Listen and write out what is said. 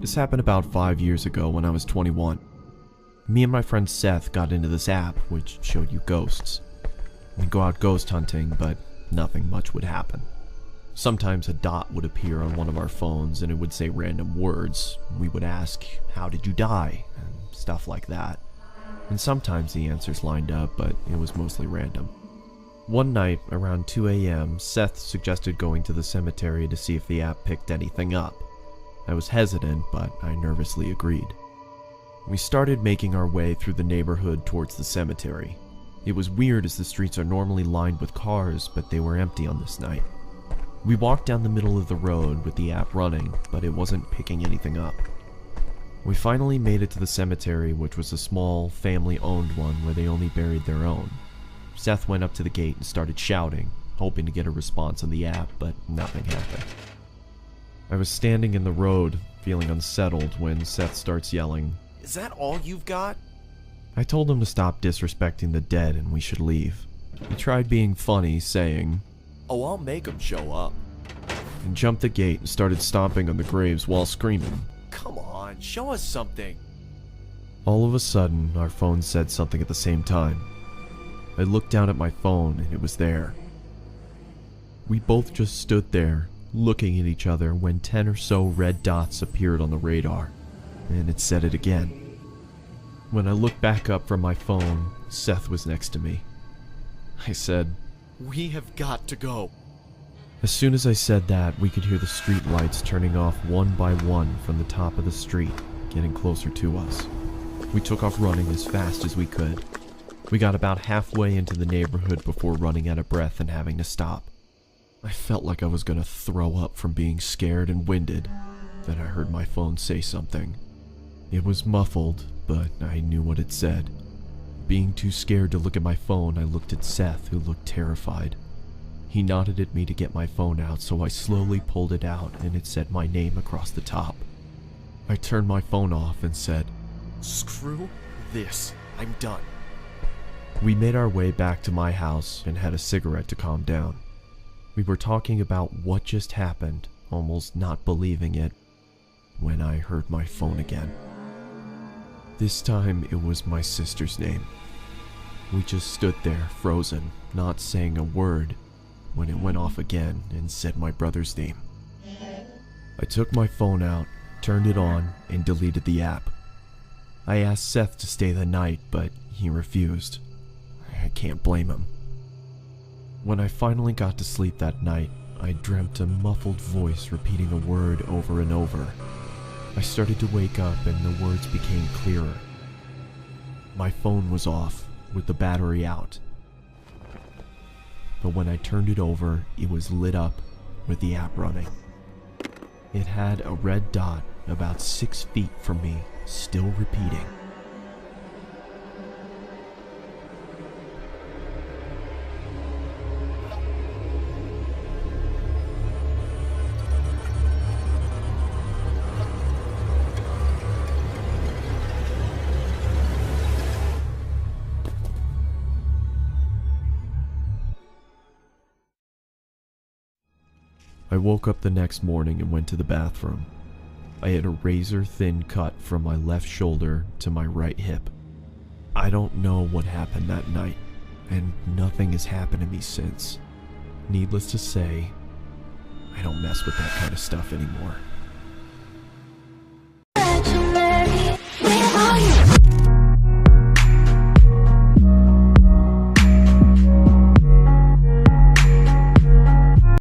This happened about 5 years ago when I was 21. Me and my friend Seth got into this app which showed you ghosts. We'd go out ghost hunting, but nothing much would happen. Sometimes a dot would appear on one of our phones and it would say random words. We would ask, "How did you die?" and stuff like that. And sometimes the answers lined up, but it was mostly random. One night, around 2 a.m., Seth suggested going to the cemetery to see if the app picked anything up. I was hesitant, but I nervously agreed. We started making our way through the neighborhood towards the cemetery. It was weird as the streets are normally lined with cars, but they were empty on this night. We walked down the middle of the road with the app running, but it wasn't picking anything up. We finally made it to the cemetery, which was a small, family-owned one where they only buried their own. Seth went up to the gate and started shouting, hoping to get a response on the app, but nothing happened. I was standing in the road, feeling unsettled, when Seth starts yelling, "Is that all you've got?" I told him to stop disrespecting the dead and we should leave. He tried being funny, saying, "Oh, I'll make them show up," and jumped the gate and started stomping on the graves while screaming, "Come on, show us something." All of a sudden, our phones said something at the same time. I looked down at my phone and it was there. We both just stood there, looking at each other when 10 or so red dots appeared on the radar, and it said it again. When I looked back up from my phone, Seth was next to me. I said, "We have got to go." As soon as I said that, we could hear the street lights turning off one by one from the top of the street, getting closer to us. We took off running as fast as we could. We got about halfway into the neighborhood before running out of breath and having to stop. I felt like I was going to throw up from being scared and winded. Then I heard my phone say something. It was muffled, but I knew what it said. Being too scared to look at my phone, I looked at Seth, who looked terrified. He nodded at me to get my phone out, so I slowly pulled it out and it said my name across the top. I turned my phone off and said, "Screw this, I'm done." We made our way back to my house and had a cigarette to calm down. We were talking about what just happened, almost not believing it, when I heard my phone again. This time it was my sister's name. We just stood there, frozen, not saying a word, when it went off again and said my brother's name. I took my phone out, turned it on, and deleted the app. I asked Seth to stay the night, but he refused. I can't blame him. When I finally got to sleep that night, I dreamt a muffled voice repeating a word over and over. I started to wake up and the words became clearer. My phone was off, with the battery out. But when I turned it over, it was lit up with the app running. It had a red dot about 6 feet from me, still repeating. I woke up the next morning and went to the bathroom. I had a razor-thin cut from my left shoulder to my right hip. I don't know what happened that night, and nothing has happened to me since. Needless to say, I don't mess with that kind of stuff anymore.